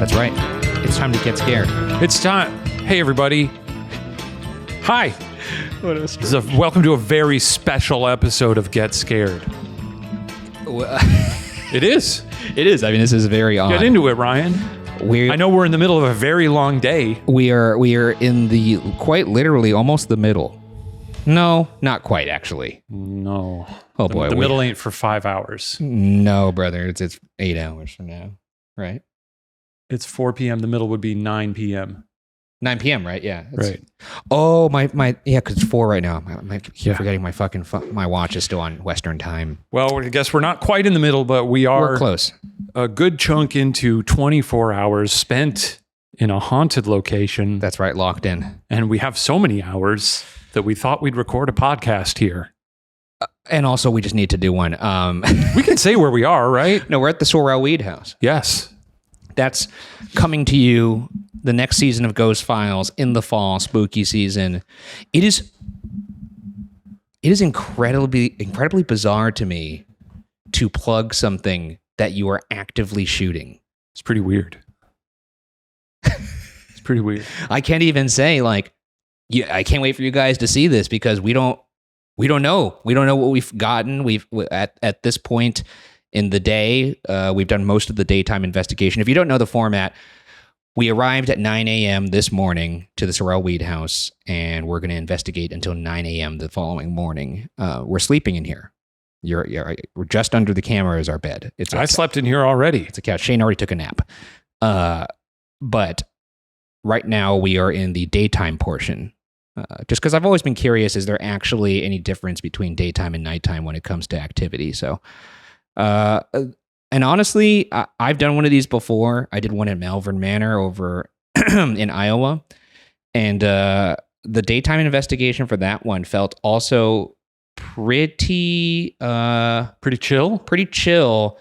That's right. It's time to get scared. It's time. Hey, everybody. Hi. Welcome to a very special episode of Get Scared. It is. It is. I mean, this is very odd. Get into it, Ryan. I know we're in the middle of a very long day. We are in the, quite literally, almost the middle. No, not quite, actually. No. Oh, boy. The middle ain't for 5 hours. No, brother. It's 8 hours from now, right? It's 4 p.m. The middle would be 9 p.m. 9 p.m., right? Yeah. Right. Oh, my yeah, because it's 4 right now. I keep forgetting my my watch is still on Western time. Well, I guess we're not quite in the middle, but we're close. A good chunk into 24 hours spent in a haunted location. That's right, locked in. And we have so many hours that we thought we'd record a podcast here. And also, we just need to do one. We can say where we are, right? No, we're at the Sorrel-Weed House. Yes. That's coming to you the next season of Ghost Files in the fall, spooky season. It is incredibly bizarre to me to plug something that you are actively shooting. It's pretty weird. It's pretty weird. I can't even say I can't wait for you guys to see this because we don't know. We don't know what we've gotten. We've at this point in the day, we've done most of the daytime investigation. If you don't know the format, we arrived at 9 a.m. this morning to the Sorrel-Weed House, and we're going to investigate until 9 a.m. the following morning. We're sleeping in here. We're just under the camera is our bed. I slept in here already. It's a couch. Shane already took a nap. But right now we are in the daytime portion. Just because I've always been curious, is there actually any difference between daytime and nighttime when it comes to activity? So, and honestly, I've done one of these before. I did one in Malvern Manor over in Iowa. And the daytime investigation for that one felt also pretty chill. Pretty chill.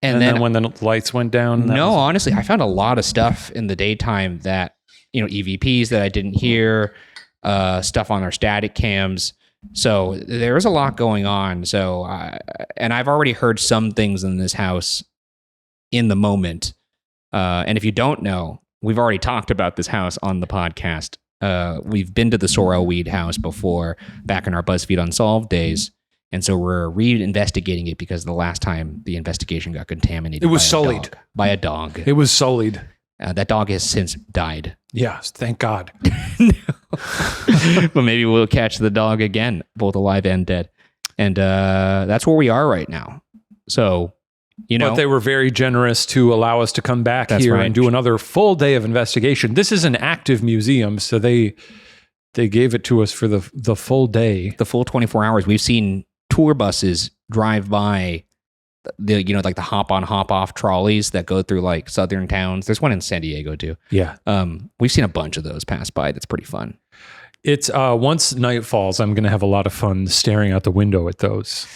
And then when the lights went down? Honestly, I found a lot of stuff in the daytime that, EVPs that I didn't hear, stuff on our static cams. So there's a lot going on. So, and I've already heard some things in this house in the moment. And if you don't know, we've already talked about this house on the podcast. We've been to the Sorrel-Weed House before, back in our Buzzfeed Unsolved days. And so we're re-investigating it because the last time the investigation got contaminated. It was sullied. By a dog. It was sullied. That dog has since died. Yes, thank God. But maybe we'll catch the dog again, both alive and dead. And that's where we are right now. So, But they were very generous to allow us to come back here and do another full day of investigation. This is an active museum, so they gave it to us for the full day. The full 24 hours. We've seen tour buses drive by the the hop on hop off trolleys that go through southern towns. There's one in San Diego too. Yeah. We've seen a bunch of those pass by. That's pretty fun. It's once night falls, I'm going to have a lot of fun staring out the window at those.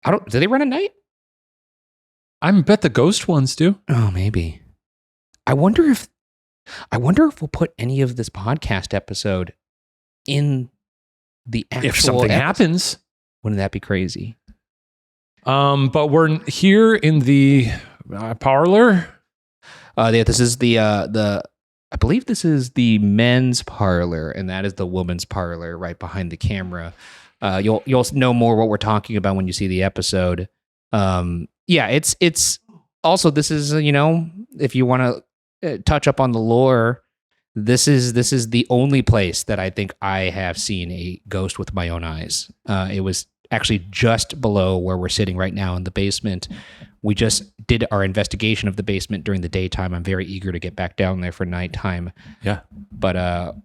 Do they run at night? I bet the ghost ones do. Oh, maybe. I wonder if we'll put any of this podcast episode in the actual if something happens. Wouldn't that be crazy? But we're here in the parlor. This is I believe this is the men's parlor, and that is the woman's parlor right behind the camera. You'll know more what we're talking about when you see the episode. It's also, this is if you want to touch up on the lore, this is the only place that I think I have seen a ghost with my own eyes. It was actually just below where we're sitting right now in the basement. We just did our investigation of the basement during the daytime. I'm very eager to get back down there for nighttime. Yeah. But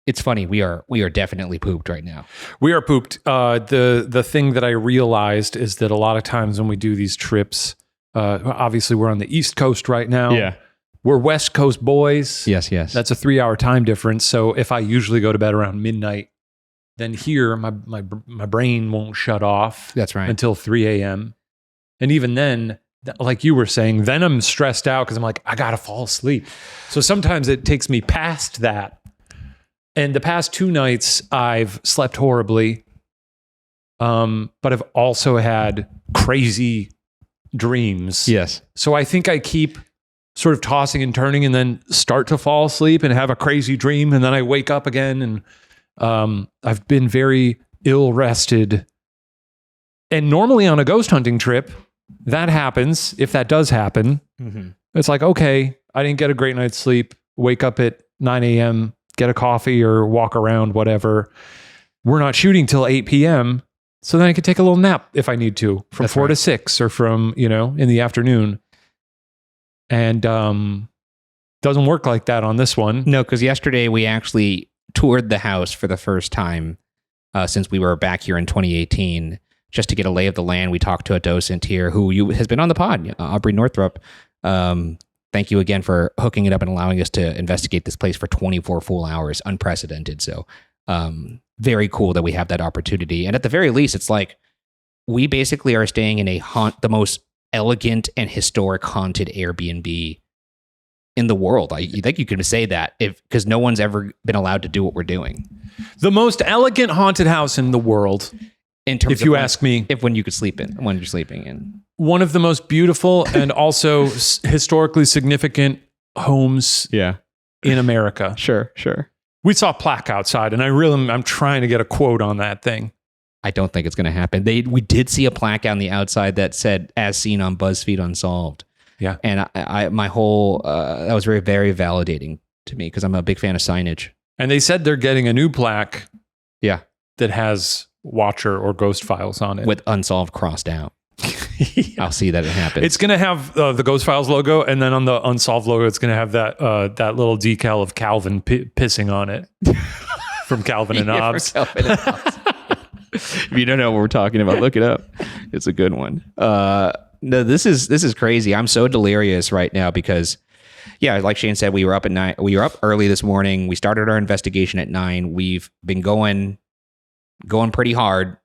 it's funny. We are definitely pooped right now. We are pooped. The thing that I realized is that a lot of times when we do these trips, obviously we're on the East Coast right now. Yeah. We're West Coast boys. Yes. That's a 3-hour time difference. So if I usually go to bed around midnight, then here my brain won't shut off. That's right. Until 3 a.m. And even then, like you were saying, then I'm stressed out because I'm like, I gotta fall asleep. So sometimes it takes me past that. And the past 2 nights I've slept horribly. But I've also had crazy dreams. Yes. So I think I keep sort of tossing and turning and then start to fall asleep and have a crazy dream. And then I wake up again and I've been very ill rested. And normally on a ghost hunting trip, that happens. If that does happen, it's like, okay, I didn't get a great night's sleep. Wake up at 9 a.m., get a coffee or walk around, whatever. We're not shooting till 8 p.m. So then I could take a little nap if I need to from 4 to 6 or from, in the afternoon. And doesn't work like that on this one. No, because yesterday we actually toured the house for the first time since we were back here in 2018, just to get a lay of the land. We talked to a docent here who has been on the pod, Aubrey Northrup. Thank you again for hooking it up and allowing us to investigate this place for 24 full hours. Unprecedented. So very cool that we have that opportunity. And at the very least, it's like we basically are staying in the most elegant and historic haunted Airbnb in the world. I think you could say that because no one's ever been allowed to do what we're doing. The most elegant haunted house in the world. In terms if you ask me, when you could sleep in, when you're sleeping in. One of the most beautiful and also historically significant homes in America. Sure. We saw a plaque outside, and I'm trying to get a quote on that thing. I don't think it's going to happen. We did see a plaque on the outside that said, "As seen on Buzzfeed Unsolved." Yeah, and my whole that was very, very validating to me because I'm a big fan of signage. And they said they're getting a new plaque. Yeah, that has Watcher or Ghost Files on it with Unsolved crossed out. I'll see that it happens. It's going to have the Ghost Files logo, and then on the Unsolved logo, it's going to have that little decal of Calvin pissing on it from Calvin and Hobbes. If you don't know what we're talking about, look it up. It's a good one. No, this is crazy. I'm so delirious right now because, like Shane said, we were up at 9. We were up early this morning. We started our investigation at 9. We've been going pretty hard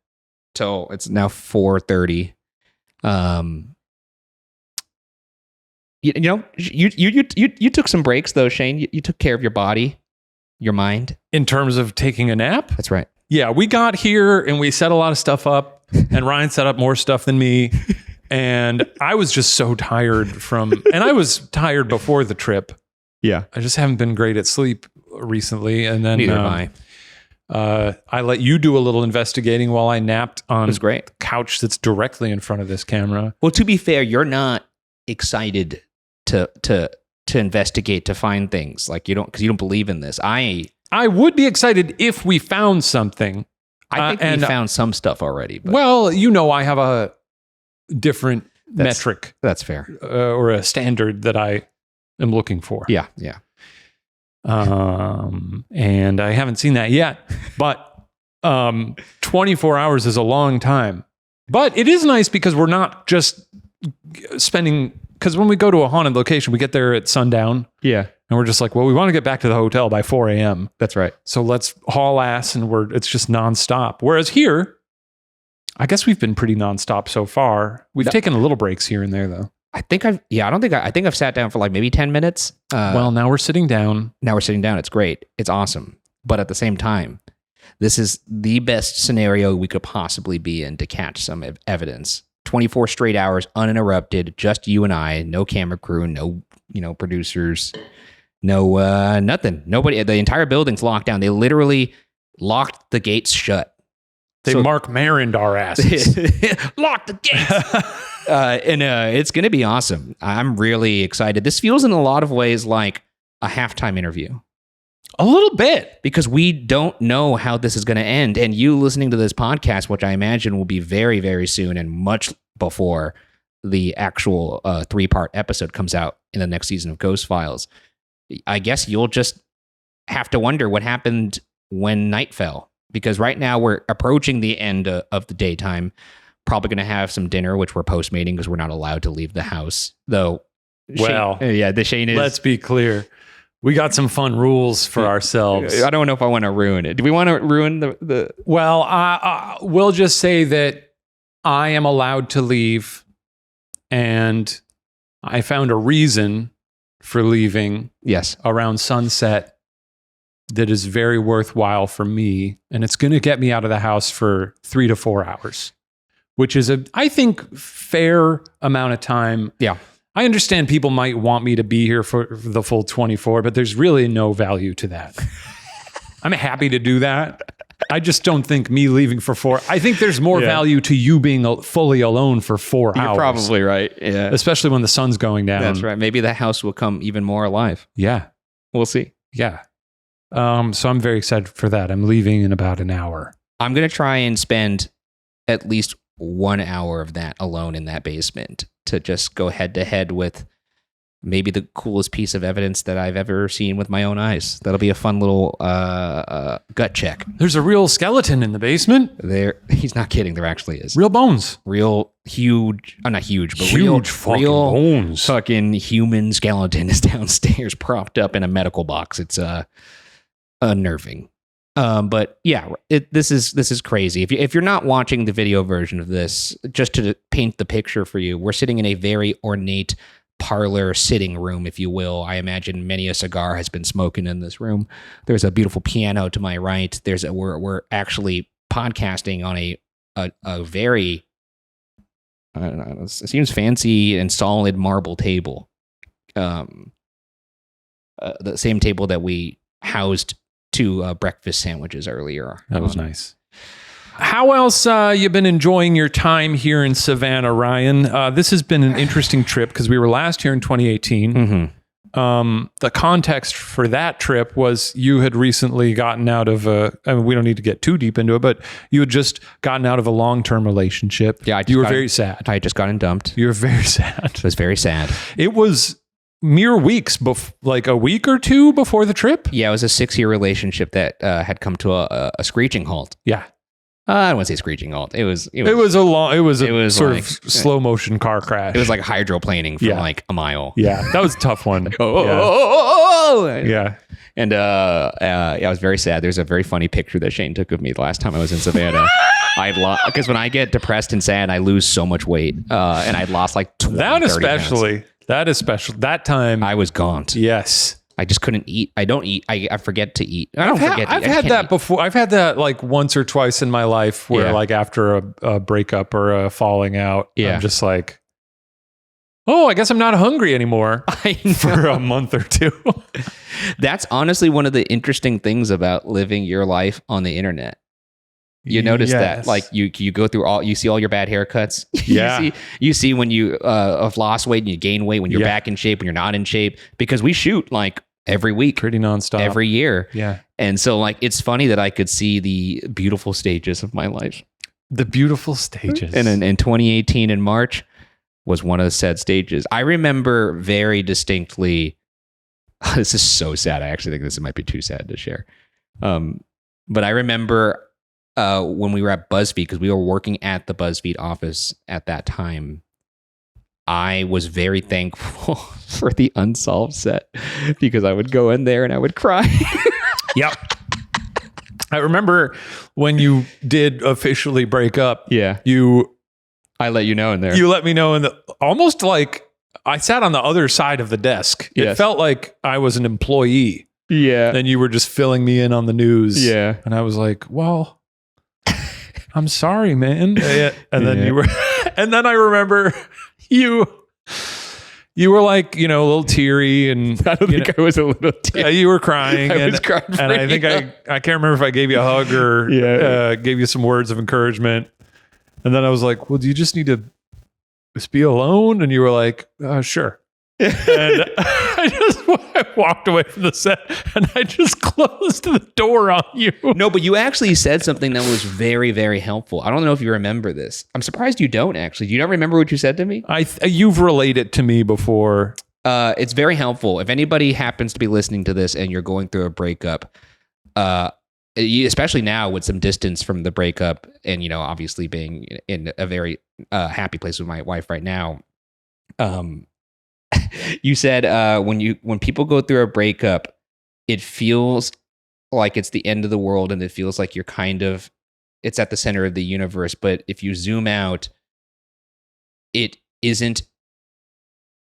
till it's now 4:30. You took some breaks though, Shane. You took care of your body, your mind. In terms of taking a nap? That's right. Yeah, we got here and we set a lot of stuff up, and Ryan set up more stuff than me. And I was just so tired and I was tired before the trip. Yeah. I just haven't been great at sleep recently. And then neither have I. I let you do a little investigating while I napped on the couch that's directly in front of this camera. Well, to be fair, you're not excited to investigate, to find things because you don't believe in this. I would be excited if we found something. I think we found some stuff already. But well, I have a different metric. That's fair. Or a standard that I am looking for. Yeah. And I haven't seen that yet, but 24 hours is a long time. But it is nice because we're not just because when we go to a haunted location, we get there at sundown. Yeah. And we're just like, well, we want to get back to the hotel by 4 a.m. That's right. So let's haul ass and it's just nonstop. Whereas here, I guess we've been pretty nonstop so far. We've taken a little breaks here and there though. I think I've sat down for like maybe 10 minutes. Well, now we're sitting down. It's great. It's awesome. But at the same time, this is the best scenario we could possibly be in to catch some evidence. 24 straight hours, uninterrupted, just you and I, no camera crew, no, producers, no, nothing. Nobody, the entire building's locked down. They literally locked the gates shut. They Mark Maroned our asses. Lock the gates. And it's going to be awesome. I'm really excited. This feels in a lot of ways like a halftime interview. A little bit. Because we don't know how this is going to end. And you listening to this podcast, which I imagine will be very, very soon and much before the actual 3-part episode comes out in the next season of Ghost Files, I guess you'll just have to wonder what happened when night fell. Because right now we're approaching the end of the daytime. Probably going to have some dinner, which we're postmating because we're not allowed to leave the house. Though, well, Shane is. Let's be clear. We got some fun rules for ourselves. I don't know if I want to ruin it. Do we want to ruin the? Well, we'll just say that I am allowed to leave, and I found a reason for leaving. Yes, around sunset. That is very worthwhile for me, and it's going to get me out of the house for 3 to 4 hours, which is I think, fair amount of time. Yeah. I understand people might want me to be here for the full 24, but there's really no value to that. I'm happy to do that. I just don't think me leaving for 4. I think there's more value to you being fully alone for 4 hours. You're probably right. Yeah. Especially when the sun's going down. That's right. Maybe the house will come even more alive. Yeah. We'll see. Yeah. So I'm very excited for that. I'm leaving in about an hour. I'm going to try and spend at least 1 hour of that alone in that basement to just go head to head with maybe the coolest piece of evidence that I've ever seen with my own eyes. That'll be a fun little gut check. There's a real skeleton in the basement. He's not kidding. There actually is. Real bones. Real huge, not huge, but real bones. Fucking human skeleton is downstairs propped up in a medical box. It's unnerving. But yeah, this is crazy. If you're not watching the video version of this, just to paint the picture for you, we're sitting in a very ornate parlor sitting room, if you will. I imagine many a cigar has been smoking in this room. There's a beautiful piano to my right. We're actually podcasting on a very I don't know, it seems fancy and solid marble table. The same table that we housed 2 breakfast sandwiches earlier. That was nice. How else you been enjoying your time here in Savannah, Ryan? This has been an interesting trip because we were last here in 2018. Mm-hmm. The context for that trip was you had recently gotten out of we don't need to get too deep into it, but you had just gotten out of a long-term relationship. Yeah, you were very sad. I had just gotten dumped. You were very sad. It was very sad. It was mere weeks, like a week or 2 before the trip. Yeah, it was a 6-year relationship that had come to a screeching halt. Yeah. I don't want to say screeching halt. It was a sort like, of slow motion car crash. It was like hydroplaning for like a mile. Yeah, that was a tough one. Yeah. And I was very sad. There's a very funny picture that Shane took of me the last time I was in Savannah. Because when I get depressed and sad, I lose so much weight. And I'd lost like 20, that 30 especially. pounds. That is special. That time I was gaunt. Yes. I just couldn't eat. I don't eat. I forget to eat. I've had that before. I've had that like once or twice in my life where like after a breakup or a falling out, I'm just like, oh, I guess I'm not hungry anymore for a month or 2. That's honestly one of the interesting things about living your life on the internet. You notice that, like you go through you see all your bad haircuts. Yeah. you see when you have lost weight and you gain weight, when you're back in shape, when you're not in shape, because we shoot like every week, pretty nonstop, every year. Yeah. And so like, it's funny that I could see the beautiful stages of my life. The beautiful stages. And in 2018 in March was one of the sad stages. I remember very distinctly, this is so sad. I actually think this might be too sad to share. But I remember when we were at Buzzfeed, because we were working at the Buzzfeed office at that time, I was very thankful for the unsolved set because I would go in there and I would cry. Yep. I remember when you did officially break up. Yeah. I let you know in there. You let me know almost like I sat on the other side of the desk. It felt like I was an employee. Yeah. And you were just filling me in on the news. Yeah. And I was like, well, I'm sorry, man. And then you were, and then I remember you were like, a little teary, and I don't think I was a little teary. You were crying. I was crying. And I think I can't remember if I gave you a hug or gave you some words of encouragement. And then I was like, well, do you just need to just be alone? And you were like, sure. And I walked away from the set and I just closed the door on you. No, but you actually said something that was very, very helpful. I don't know if you remember this. I'm surprised you don't actually. Do you not remember what you said to me? You've relayed it to me before. It's very helpful. If anybody happens to be listening to this and you're going through a breakup, especially now with some distance from the breakup and, obviously being in a very happy place with my wife right now, you said when people go through a breakup, it feels like it's the end of the world and it feels like it's at the center of the universe. But if you zoom out, it isn't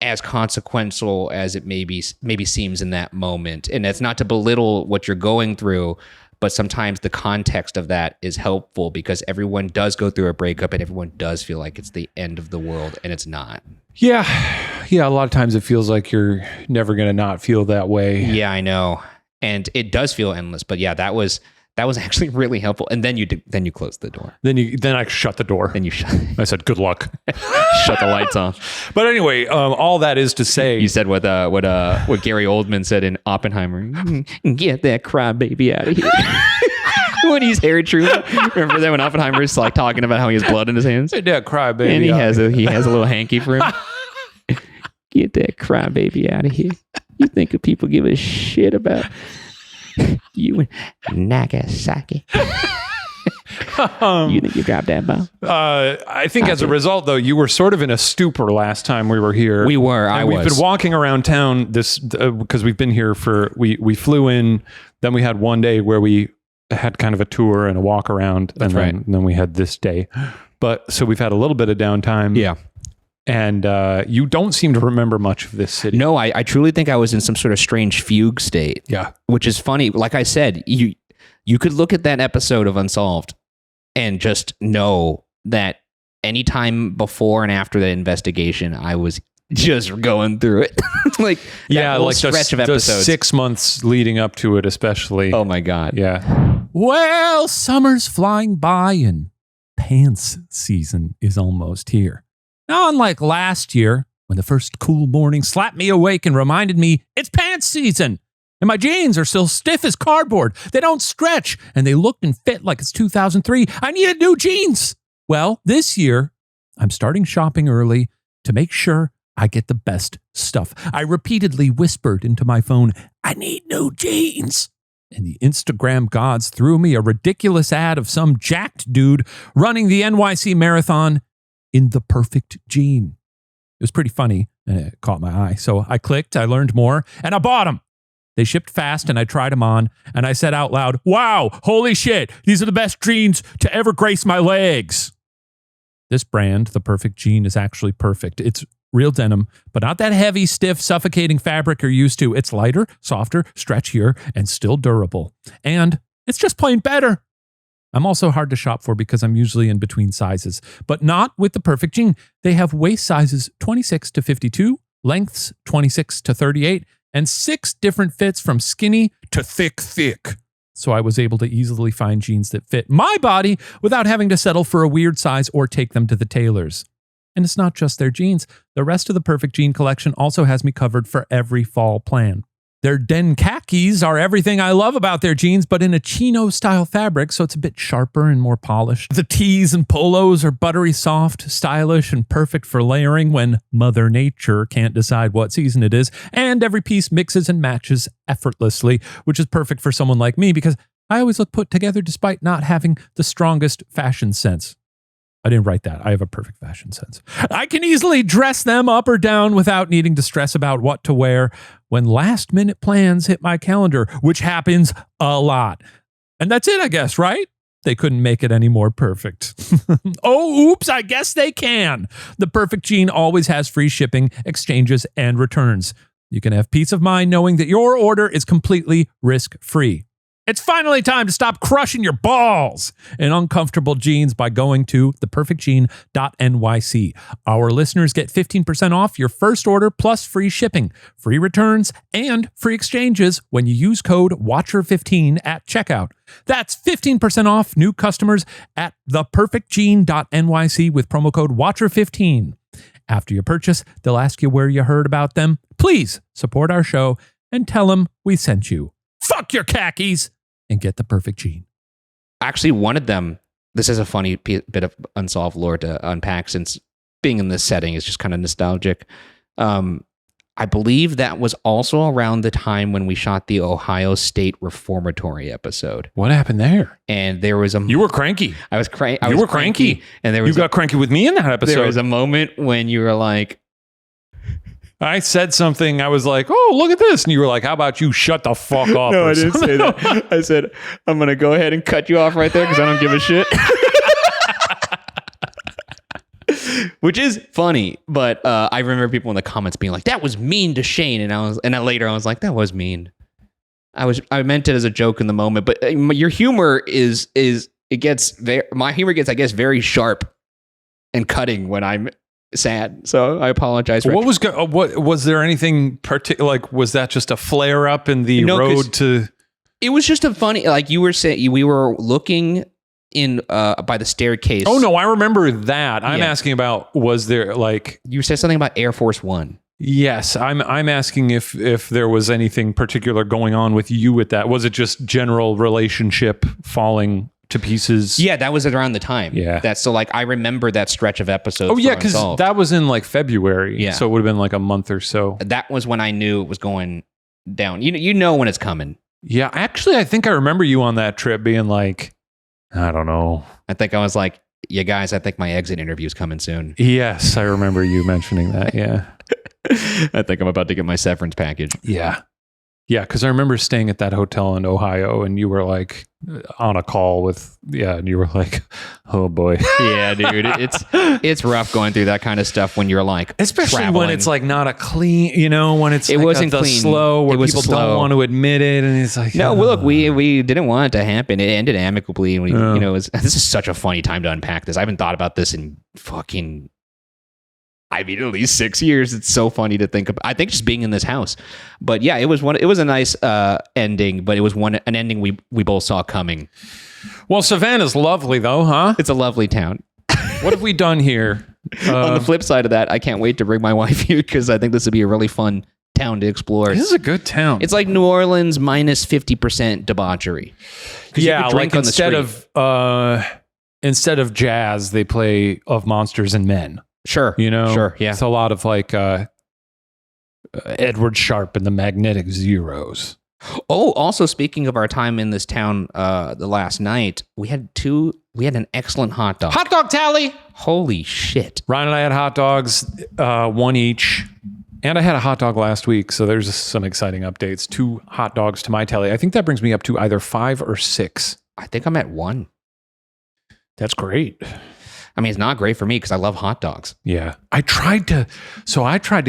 as consequential as it maybe seems in that moment. And that's not to belittle what you're going through, But sometimes the context of that is helpful because everyone does go through a breakup and everyone does feel like it's the end of the world, and it's not. Yeah. Yeah. A lot of times it feels like you're never going to not feel that way. Yeah, I know. And it does feel endless. But yeah, that was actually really helpful. And then you closed the door. Then I shut the door. Then you I said, good luck. shut the lights off. But anyway, all that is to say, You said what Gary Oldman said in Oppenheimer. Get that crybaby out of here. When he's Harry Truman. Remember that when Oppenheimer's like talking about how he has blood in his hands? Get that crybaby. And he has a little hanky for him. Get that crybaby out of here. You think of people give a shit about you in Nagasaki? You think you dropped that bomb? I think as a result, though, you were sort of in a stupor last time we were here. We were. We've been walking around town because we've been here we flew in, then we had one day where we had kind of a tour and a walk around. That's and right. Then we had this day. But so we've had a little bit of downtime. Yeah. And you don't seem to remember much of this city. No, I truly think I was in some sort of strange fugue state. Yeah. Which is funny. Like I said, you could look at that episode of Unsolved and just know that anytime before and after that investigation, I was just going through it. Like stretch of episodes. The 6 months leading up to it, especially. Oh my God. Yeah. Well, summer's flying by and pants season is almost here. Now, unlike last year, when the first cool morning slapped me awake and reminded me it's pants season, and my jeans are still stiff as cardboard. They don't stretch, and they look and fit like it's 2003. I needed new jeans. Well, this year, I'm starting shopping early to make sure I get the best stuff. I repeatedly whispered into my phone, I need new jeans. And the Instagram gods threw me a ridiculous ad of some jacked dude running the NYC Marathon in the perfect jean. It was pretty funny, and it caught my eye. So I clicked, I learned more, and I bought them. They shipped fast, and I tried them on, and I said out loud, wow, holy shit, these are the best jeans to ever grace my legs. This brand, The Perfect Jean, is actually perfect. It's real denim, but not that heavy, stiff, suffocating fabric you're used to. It's lighter, softer, stretchier, and still durable. And it's just plain better. I'm also hard to shop for because I'm usually in between sizes, but not with The Perfect Jean. They have waist sizes 26 to 52, lengths 26 to 38, and 6 different fits from skinny to thick. So I was able to easily find jeans that fit my body without having to settle for a weird size or take them to the tailors. And it's not just their jeans. The rest of the Perfect Jean collection also has me covered for every fall plan. Their den khakis are everything I love about their jeans, but in a chino-style fabric, so it's a bit sharper and more polished. The tees and polos are buttery soft, stylish, and perfect for layering when Mother Nature can't decide what season it is, and every piece mixes and matches effortlessly, which is perfect for someone like me because I always look put together despite not having the strongest fashion sense. I didn't write that. I have a perfect fashion sense. I can easily dress them up or down without needing to stress about what to wear when last minute plans hit my calendar, which happens a lot. And that's it, I guess, right? They couldn't make it any more perfect. Oh, oops, I guess they can. The Perfect Jean always has free shipping, exchanges, and returns. You can have peace of mind knowing that your order is completely risk-free. It's finally time to stop crushing your balls in uncomfortable jeans by going to theperfectjean.nyc. Our listeners get 15% off your first order plus free shipping, free returns, and free exchanges when you use code WATCHER15 at checkout. That's 15% off new customers at theperfectjean.nyc with promo code WATCHER15. After your purchase, they'll ask you where you heard about them. Please support our show and tell them we sent you. Fuck your khakis! And get the Perfect Jean. I actually wanted them. This is a funny bit of unsolved lore to unpack since being in this setting is just kind of nostalgic. I believe that was also around the time when we shot the Ohio State Reformatory episode. What happened there? And there was You were cranky. I was cranky. You were cranky. And there was You got cranky with me in that episode. There was a moment when you were like, I said something. I was like, oh, look at this. And you were like, how about you shut the fuck up? no, or I didn't something. say that. I said, I'm going to go ahead and cut you off right there because I don't give a shit. Which is funny, but I remember people in the comments being like, that was mean to Shane. And later I was like, that was mean. I meant it as a joke in the moment, but your humor my humor gets, I guess, very sharp and cutting when I'm sad. So I apologize. What was there anything particular? Like, was that just a flare up in the road to? It was just a funny, like you were saying, we were looking in by the staircase. Oh no, I remember that. I'm asking about, was there like, you said something about Air Force One? Yes, I'm asking if there was anything particular going on with you at that. Was it just general relationship falling to pieces? Yeah, that was around the time. Yeah. That's so like I remember that stretch of episodes. Oh yeah, because that was in like February. Yeah. So it would have been like a month or so. That was when I knew it was going down. You know when it's coming. Yeah, actually I think I remember you on that trip being like, I don't know. I think I was like, yeah, guys, I think my exit interview is coming soon. Yes, I remember you mentioning that. Yeah. I think I'm about to get my severance package. Yeah. Yeah, because I remember staying at that hotel in Ohio and you were like on a call with, and you were like, oh boy. Yeah, dude. It's rough going through that kind of stuff when you're like, especially traveling. when it's like not a clean, when it's it wasn't the clean. Slow, where people slow. don't want to admit it. And it's like, no, look, we didn't want it to happen. It ended amicably. And this is such a funny time to unpack this. I haven't thought about this in fucking, at least 6 years. It's so funny to think about. I think just being in this house, but yeah, it was a nice ending, but it was an ending we both saw coming. Well, Savannah's lovely though, huh? It's a lovely town. What have we done here? On the flip side of that, I can't wait to bring my wife here because I think this would be a really fun town to explore. This is a good town. It's like New Orleans minus 50% debauchery. Yeah, like instead of jazz, they play Of Monsters and Men. Sure. Sure. Yeah. It's a lot of like Edward Sharpe and the Magnetic Zeros. Oh, also speaking of our time in this town, the last night we had an excellent hot dog. Hot dog tally. Holy shit. Ryan and I had hot dogs, one each. And I had a hot dog last week, so there's some exciting updates. 2 hot dogs to my tally. I think that brings me up to either 5 or 6. I think I'm at 1. That's great. I mean, it's not great for me because I love hot dogs. Yeah. I tried to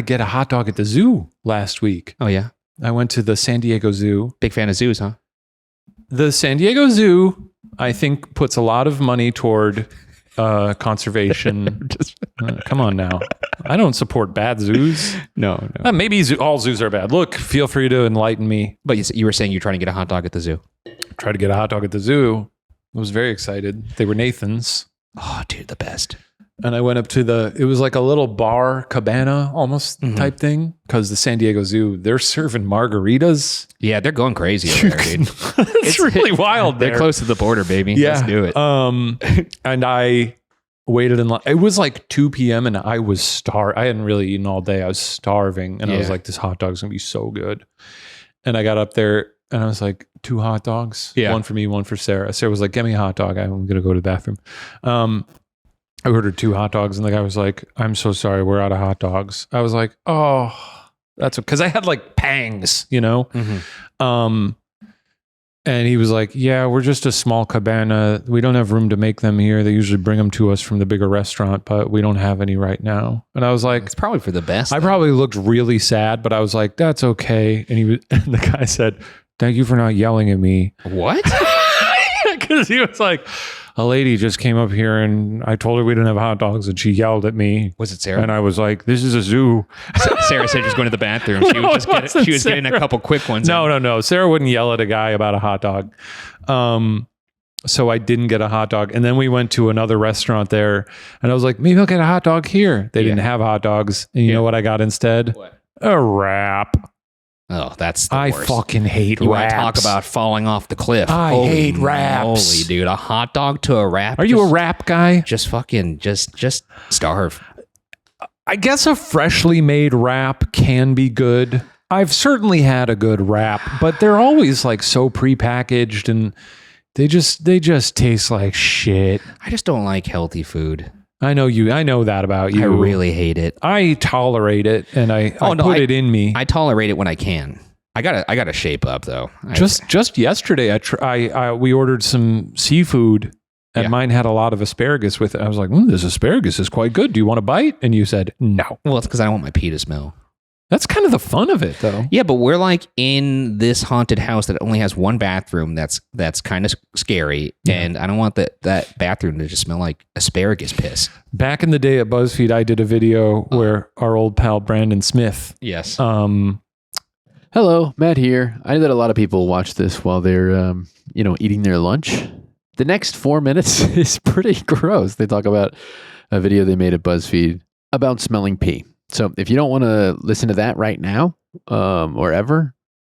get a hot dog at the zoo last week. Oh, yeah? I went to the San Diego Zoo. Big fan of zoos, huh? The San Diego Zoo, I think, puts a lot of money toward conservation. Come on now. I don't support bad zoos. No. Maybe all zoos are bad. Look, feel free to enlighten me. But you were saying you're trying to get a hot dog at the zoo. Tried to get a hot dog at the zoo. I was very excited. They were Nathan's. Oh, dude, the best. And I went up to it was like a little bar cabana almost type thing. Because the San Diego Zoo, they're serving margaritas. Yeah, they're going crazy over there, dude. It's really wild there. They're close to the border, baby. Yeah. Let's do it. And I waited in line. It was like 2 p.m. and I was starved. I hadn't really eaten all day. I was starving. And I was like, this hot dog's going to be so good. And I got up there and I was like, 2 hot dogs. Yeah. 1 for me, 1 for Sarah. Sarah was like, get me a hot dog. I'm going to go to the bathroom. I ordered 2 hot dogs and the guy was like, I'm so sorry. We're out of hot dogs. I was like, oh, that's because I had like pangs, And he was like, yeah, we're just a small cabana. We don't have room to make them here. They usually bring them to us from the bigger restaurant, but we don't have any right now. And I was like, it's probably for the best. I probably looked really sad, but I was like, that's okay. And the guy said, thank you for not yelling at me. What? Because he was like, a lady just came up here and I told her we didn't have hot dogs and she yelled at me. Was it Sarah? And I was like, this is a zoo. Sarah said she was going to the bathroom. She was getting a couple quick ones. No. Sarah wouldn't yell at a guy about a hot dog. So I didn't get a hot dog. And then we went to another restaurant there and I was like, maybe I'll get a hot dog here. They didn't have hot dogs. And you know what I got instead? What? A wrap. Oh, that's the I worst. fucking hate you wraps. Want to talk about falling off the cliff. I hate wraps. Holy dude, a hot dog to a wrap. Are you a wrap guy? Just fucking, just starve. I guess a freshly made wrap can be good. I've certainly had a good wrap, but they're always like so prepackaged and they just taste like shit. I just don't like healthy food. I know that about you. I really hate it. I tolerate it and I put it in me. I tolerate it when I can. I gotta shape up though. Just yesterday, we ordered some seafood and mine had a lot of asparagus with it. I was like, this asparagus is quite good. Do you want a bite? And you said, no. Well, it's because I don't want my pee to smell. That's kind of the fun of it, though. Yeah, but we're like in this haunted house that only has one bathroom. That's kind of scary, and I don't want that bathroom to just smell like asparagus piss. Back in the day at BuzzFeed, I did a video where our old pal Brandon Smith. Yes. Hello, Matt here. I know that a lot of people watch this while they're, eating their lunch. The next 4 minutes is pretty gross. They talk about a video they made at BuzzFeed about smelling pee. So if you don't want to listen to that right now, or ever,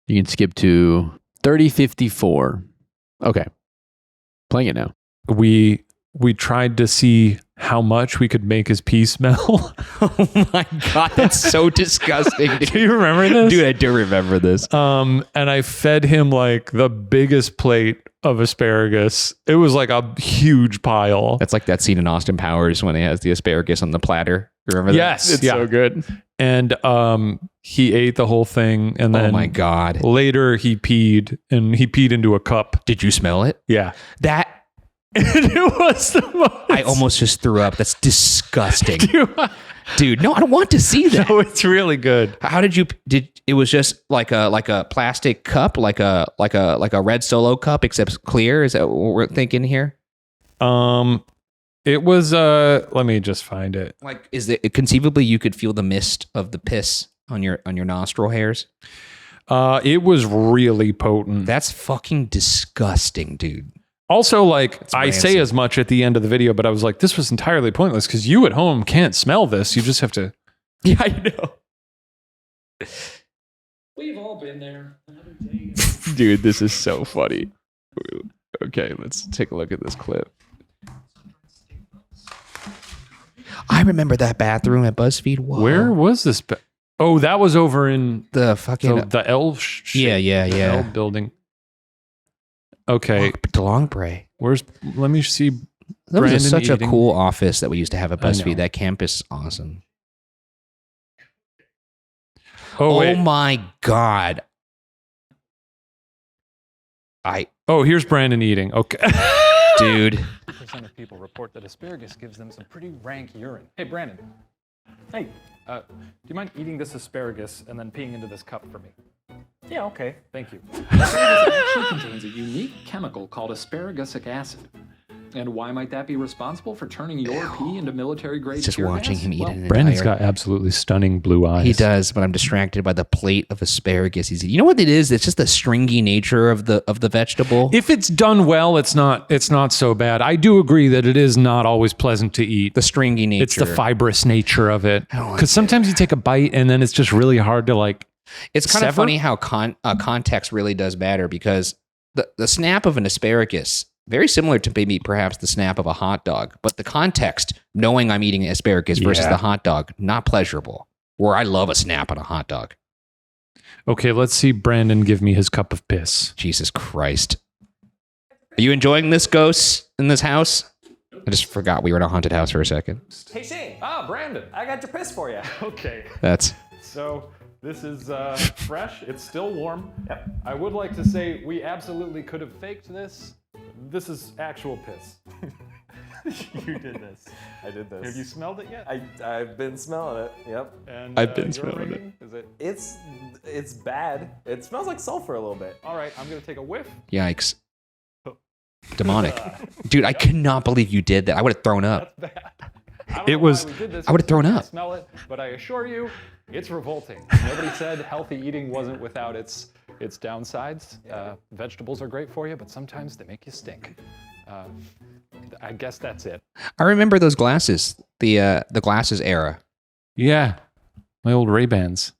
you can skip to 30:54. Okay. Playing it now. We tried to see how much we could make his pee smell. Oh my God, that's so disgusting. Do you remember this? Dude, I do remember this. And I fed him like the biggest plate of asparagus. It was like a huge pile. That's like that scene in Austin Powers when he has the asparagus on the platter. You remember that? Yes. It's so good. And he ate the whole thing. And then oh my God. Later he peed into a cup. Did you smell it? Yeah. That it was the most. I almost just threw up. That's disgusting. Dude, no, I don't want to see that. No, it's really good. How did it was just like a plastic cup, like a red Solo cup, except clear? Is that what we're thinking here? It was let me just find it. Like, is it conceivably you could feel the mist of the piss on your nostril hairs? It was really potent. That's fucking disgusting, dude. Also, like, I rancid. say as much at the end of the video, but I was like, this was entirely pointless because you at home can't smell this. You just have to. Yeah, I know. We've all been there. Dude, this is so funny. Okay, let's take a look at this clip. I remember that bathroom at BuzzFeed. Whoa. Where was this? Oh, that was over in The fucking the L. yeah. L building. Okay, Delongbre. where's? Let me see. That was Brandon such eating. a cool office that we used to have at I know. BuzzFeed. That campus is awesome. Oh, wait. My God. Oh, here's Brandon eating. Okay. Dude. 50% of people report that asparagus gives them some pretty rank urine. Hey, Brandon. Hey, do you mind eating this asparagus and then peeing into this cup for me? Yeah, okay. Thank you. Asparagus actually contains a unique chemical called asparagusic acid. And why might that be responsible for turning your pee into military-grade Just tear watching gas? him eat an Brandon's entire... got absolutely stunning blue eyes. He does, but I'm distracted by the plate of asparagus he's eating. You know what it is? It's just the stringy nature of the vegetable. If it's done well, it's not so bad. I do agree that it is not always pleasant to eat. The stringy nature. It's the fibrous nature of it. I don't like Because sometimes you take a bite and then it's just really hard to like. It's kind of sever? funny how context really does matter, because the snap of an asparagus, very similar to maybe perhaps the snap of a hot dog, but the context, knowing I'm eating asparagus versus Yeah. the hot dog, not pleasurable. Where I love a snap on a hot dog. Okay, let's see Brandon give me his cup of piss. Jesus Christ. Are you enjoying this, ghosts, in this house? I just forgot we were in a haunted house for a second. Hey, Shane. Ah, Brandon. I got your piss for you. Okay. That's... So this is fresh. It's still warm. Yep. I would like to say we absolutely could have faked this. This is actual piss. You did this. I did this. Have you smelled it yet? I've been smelling it. Yep. And I've been your smelling rating? Is it? It's bad. It smells like sulfur a little bit. All right, I'm gonna take a whiff. Yikes. Demonic. Dude, I cannot believe you did that. I would have thrown up. That's bad. I don't It know was- why we did this. I would've thrown You can't up. Smell it, but I assure you, it's revolting. Nobody said healthy eating wasn't without its downsides. Vegetables are great for you, but sometimes they make you stink. I guess that's it. I remember those glasses, the glasses era. Yeah, my old Ray-Bans.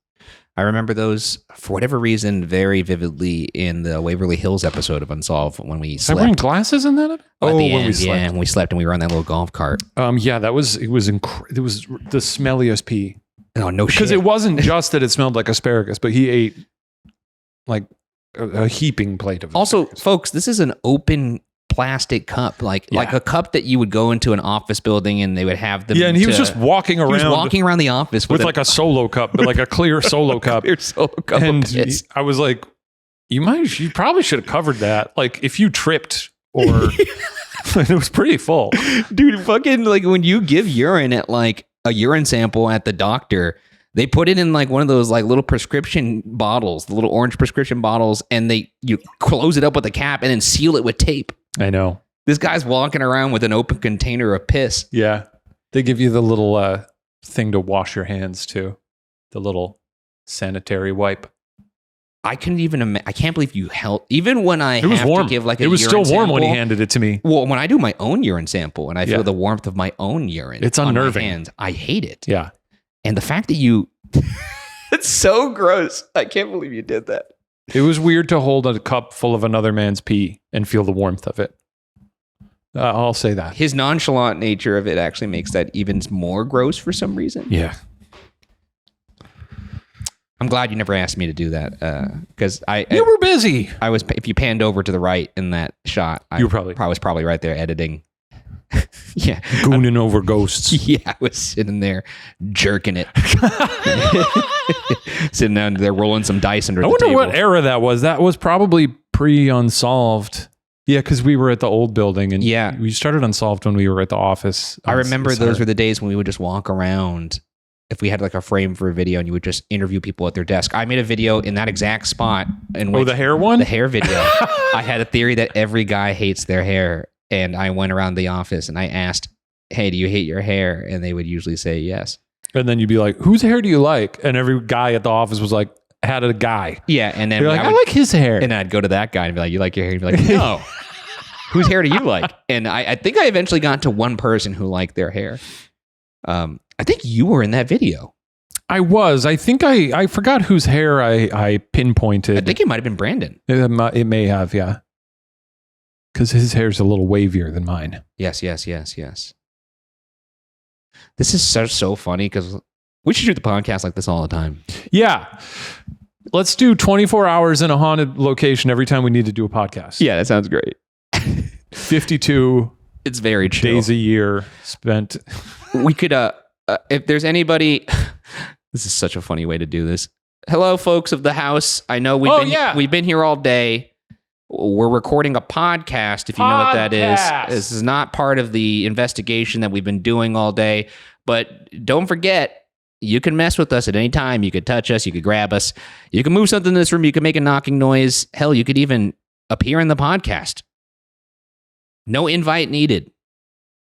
I remember those, for whatever reason, very vividly in the Waverly Hills episode of Unsolved when we Was I wearing slept. glasses in that? At Oh, the when end, we slept. yeah, when we slept and we were on that little golf cart. Yeah, it was the smelliest pee. Oh, no shit. Because it wasn't just that it smelled like asparagus, but he ate like a heaping plate of Also, asparagus. folks, this is an open plastic cup, like a cup that you would go into an office building and they would have them. Yeah, and he was just walking around. He was walking around the office with like a solo cup, but like a clear solo cup. clear solo cup And of piss. I was like, you probably should have covered that. Like if you tripped or it was pretty full. Dude, fucking like when you give urine at like a urine sample at the doctor, They put it in like one of those like little prescription bottles, the little orange prescription bottles, and you close it up with a cap and then seal it with tape. I know. This guy's walking around with an open container of piss. Yeah. They give you the little thing to wash your hands too. The little sanitary wipe. I couldn't even I can't believe you held, even when I It was have warm. to give like a It was urine still warm when he sample- handed it to me. Well, when I do my own urine sample and I feel Yeah. the warmth of my own urine It's on my unnerving. hands, I hate it. Yeah. And the fact that you, it's so gross. I can't believe you did that. It was weird to hold a cup full of another man's pee and feel the warmth of it. I'll say that. His nonchalant nature of it actually makes that even more gross for some reason. Yeah. I'm glad you never asked me to do that because You were busy. I was. If you panned over to the right in that shot, You were I was probably right there editing. Yeah, Gooning over ghosts. yeah, I was sitting there jerking it, sitting down there rolling some dice under I the wonder table. what era that was. That was probably pre-Unsolved. Yeah, because we were at the old building, and Yeah. we started Unsolved when we were at the office. I remember those were the days when we would just walk around. If we had like a frame for a video, and you would just interview people at their desk. I made a video in that exact spot. the hair one. The hair video. I had a theory that every guy hates their hair. And I went around the office and I asked, hey, do you hate your hair? And they would usually say yes. And then you'd be like, "Whose hair do you like?" And every guy at the office was like, had a guy. Yeah. And then You're like, I like his hair. and I'd go to that guy and be like, you like your hair? And he'd be like, no. Whose hair do you like? And I think I eventually got to one person who liked their hair. I think you were in that video. I was. I think I forgot whose hair I pinpointed. I think it might have been Brandon. It may have, yeah. Because his hair's a little wavier than mine. Yes. This is so funny because we should do the podcast like this all the time. Yeah. Let's do 24 hours in a haunted location every time we need to do a podcast. Yeah, that sounds great. 52 It's very chill. days a year spent. We could, if there's anybody, this is such a funny way to do this. Hello, folks of the house. I know we've been here all day. We're recording a podcast, if you know what that is. This is not part of the investigation that we've been doing all day. But don't forget, you can mess with us at any time. You could touch us. You could grab us. You can move something in this room. You can make a knocking noise. Hell, you could even appear in the podcast. No invite needed.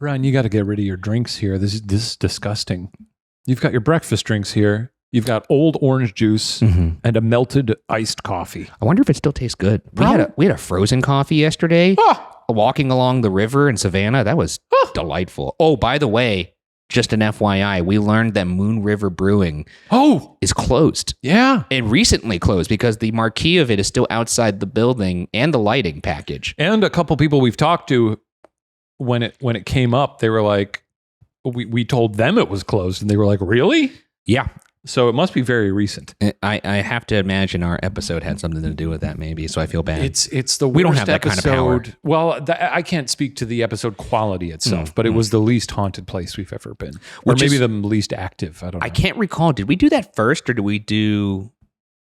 Brian, you got to get rid of your drinks here. This is disgusting. You've got your breakfast drinks here. You've got old orange juice and a melted iced coffee. I wonder if it still tastes good. We had a frozen coffee yesterday. Walking along the river in Savannah. That was delightful. Oh, by the way, just an FYI, we learned that Moon River Brewing is closed. Yeah. It recently closed because the marquee of it is still outside the building and the lighting package. And a couple people we've talked to, when it came up, they were like, we told them it was closed, and they were like, really? Yeah. So it must be very recent. I have to imagine our episode had something to do with that, maybe. So I feel bad. It's the worst We don't have that kind of power. Well, I can't speak to the episode quality itself, but it was the least haunted place we've ever been, or Which maybe is- the least active. I don't know. I can't recall. Did we do that first, or did we do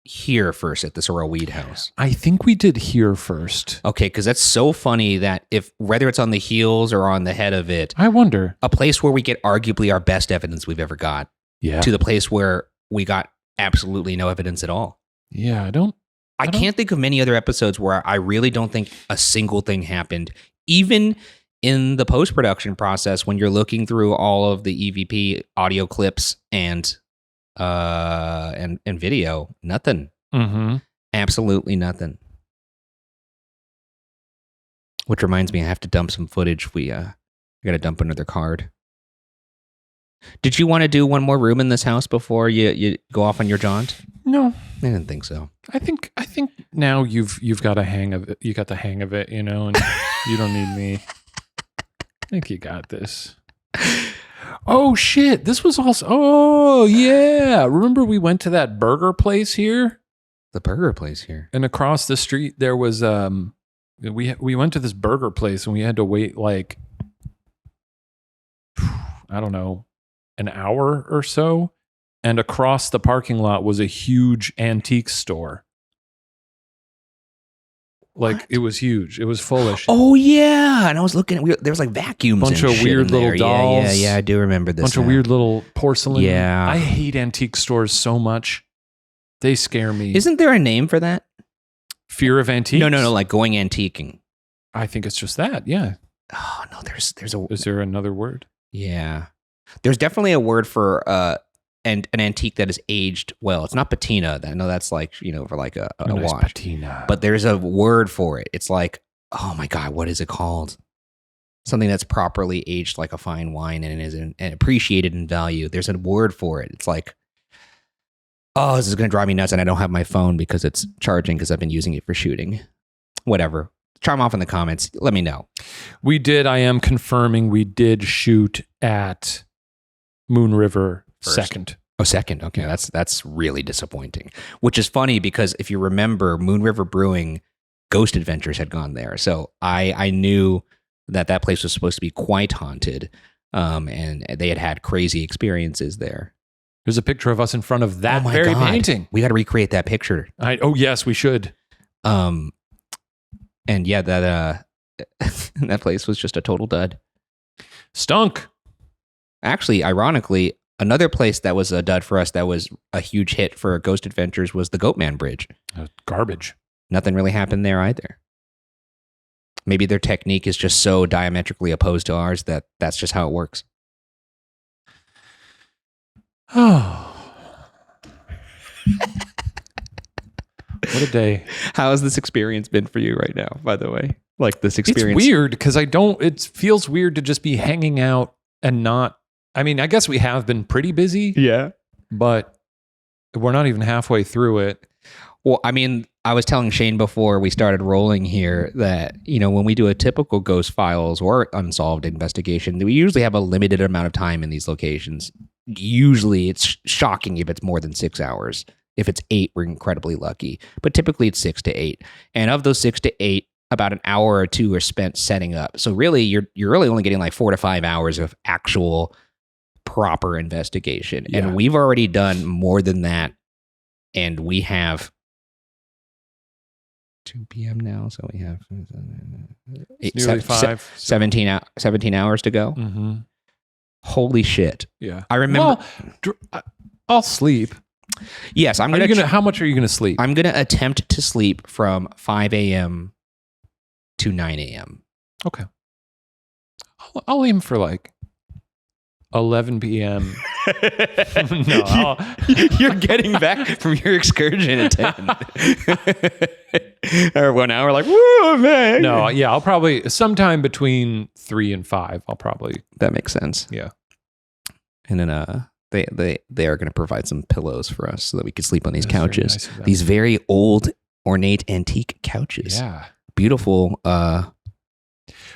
here first at the Sorrel-Weed House? I think we did here first. Okay, because that's so funny that if whether it's on the heels or on the head of it, I wonder. a place where we get arguably our best evidence we've ever got Yeah. to the place where we got absolutely no evidence at all. Yeah. I don't. I can't think of many other episodes where I really don't think a single thing happened. Even in the post-production process, when you're looking through all of the EVP audio clips and video, nothing. Mm-hmm. Absolutely nothing. Which reminds me, I have to dump some footage. I got to dump another card. Did you want to do one more room in this house before you go off on your jaunt? No. I didn't think so. I think now you've got a hang of it. You got the hang of it, and you don't need me. I think you got this. Oh shit! This was also. Oh yeah! Remember we went to that burger place here, The burger place here. and across the street there was we went to this burger place and we had to wait like I don't know, an hour or so. And across the parking lot was a huge antique store. Like it was huge. It was full of shit. Oh yeah, and I was looking. There was like vacuums. Bunch and of shit weird in there. little dolls. Yeah, I do remember this. Bunch of weird little porcelain. Yeah. I hate antique stores so much. They scare me. Isn't there a name for that? Fear of antiques? No, like going antiquing. I think it's just that. Yeah. Oh no, there's a Is there another word? yeah. There's definitely a word for an antique that is aged well. It's not patina. I know that's like for like a nice wash. patina. But there's a word for it. It's like, oh my God, what is it called? Something that's properly aged like a fine wine and is and appreciated in value. There's a word for it. It's like, oh, this is going to drive me nuts. And I don't have my phone because it's charging because I've been using it for shooting. Whatever. Chime off in the comments. Let me know. I am confirming we did shoot at Moon River First. second. Oh, second. Okay. That's really disappointing. Which is funny because if you remember, Moon River Brewing Ghost Adventures had gone there. So I knew that place was supposed to be quite haunted. And they had crazy experiences there. There's a picture of us in front of that Oh my very God. painting. We got to recreate that picture. Yes, we should. And yeah, that that place was just a total dud. Stunk. Actually, ironically, another place that was a dud for us that was a huge hit for Ghost Adventures was the Goatman Bridge. Garbage. Nothing really happened there either. Maybe their technique is just so diametrically opposed to ours that that's just how it works. Oh. What a day. How has this experience been for you right now, by the way? Like this experience? It's weird because it feels weird to just be hanging out and not, I mean, I guess we have been pretty busy, Yeah. but we're not even halfway through it. Well, I mean, I was telling Shane before we started rolling here that, when we do a typical Ghost Files or Unsolved investigation, we usually have a limited amount of time in these locations. Usually it's shocking if it's more than 6 hours. If it's 8, we're incredibly lucky. But typically it's 6 to 8. And of those 6 to 8, about an hour or two are spent setting up. So really, you're really only getting like 4 to 5 hours of actual proper investigation. Yeah. And we've already done more than that. And we have 2 p.m. now. So we have It's nearly 5. 17 hours to go. Mm-hmm. Holy shit. Yeah. I remember. Well, I'll sleep. Yes, I'm How going to. much are you going to sleep? I'm going to attempt to sleep from 5 a.m. to 9 a.m. Okay. I'll aim for like 11 p.m. No, You're getting back from your excursion at 10. Or 1 hour, like, whoa, man. no, yeah, I'll probably sometime between 3 and 5. I'll probably, That makes sense. yeah. And then they are going to provide some pillows for us so that we can sleep on these That's very couches. nice of them. These very old, ornate, antique couches. Yeah. Beautiful.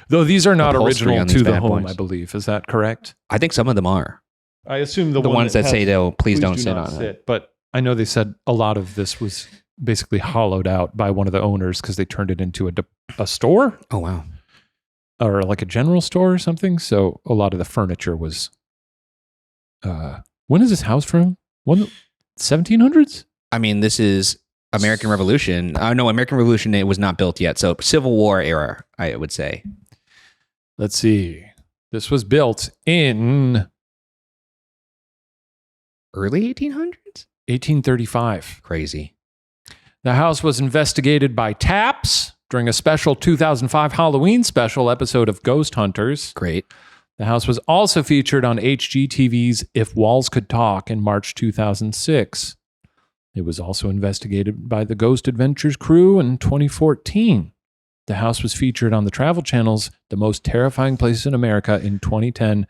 Though these are not Upholstery original on these to the bad home, boys. I believe. Is that correct? I think some of them are. I assume The ones that say they'll please don't do sit not on it. sit. But I know they said a lot of this was basically hollowed out by one of the owners because they turned it into a store Oh, wow. or like a general store or something. So a lot of the furniture was. When is this house from? 1700s? I mean, this is American Revolution. No, American Revolution, it was not built yet. So Civil War era, I would say. Let's see. This was built in Early 1800s? 1835. Crazy. The house was investigated by Taps during a special 2005 Halloween special episode of Ghost Hunters. Great. The house was also featured on HGTV's If Walls Could Talk in March 2006. It was also investigated by the Ghost Adventures crew in 2014. The house was featured on the Travel Channel's The Most Terrifying Places in America in 2010.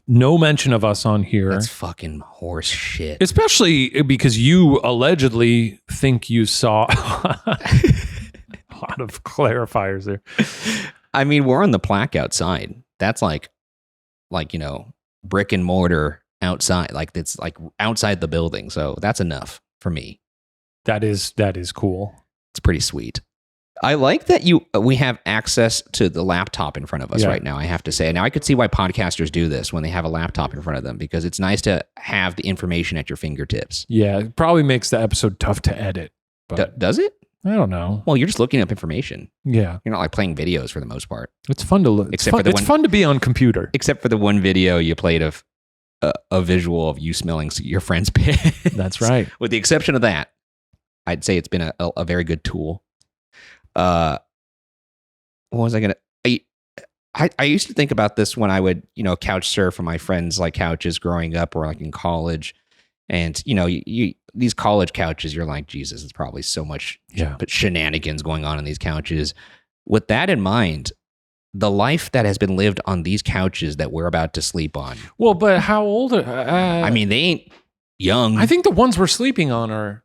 No mention of us on here. That's fucking horse shit. Especially because you allegedly think you saw a lot of clarifiers there. I mean, we're on the plaque outside. That's like, brick and mortar outside. Like, it's like outside the building. So that's enough for me. That is cool. It's pretty sweet. I like that we have access to the laptop in front of us right now, I have to say. Now, I could see why podcasters do this when they have a laptop in front of them, because it's nice to have the information at your fingertips. Yeah, it probably makes the episode tough to edit. But Does it? I don't know. Well, you're just looking up information. Yeah. You're not like playing videos for the most part. It's fun to look. It's fun to be on computer. Except for the one video you played of a visual of you smelling your friend's piss. That's right. With the exception of that, I'd say it's been a very good tool. What was I going to... I used to think about this when I would, couch surf on my friends' like couches growing up or like in college. And, you these college couches, you're like, Jesus, it's probably so much shenanigans going on in these couches. With that in mind, the life that has been lived on these couches that we're about to sleep on. Well, but how old are... I mean, they ain't young. I think the ones we're sleeping on are...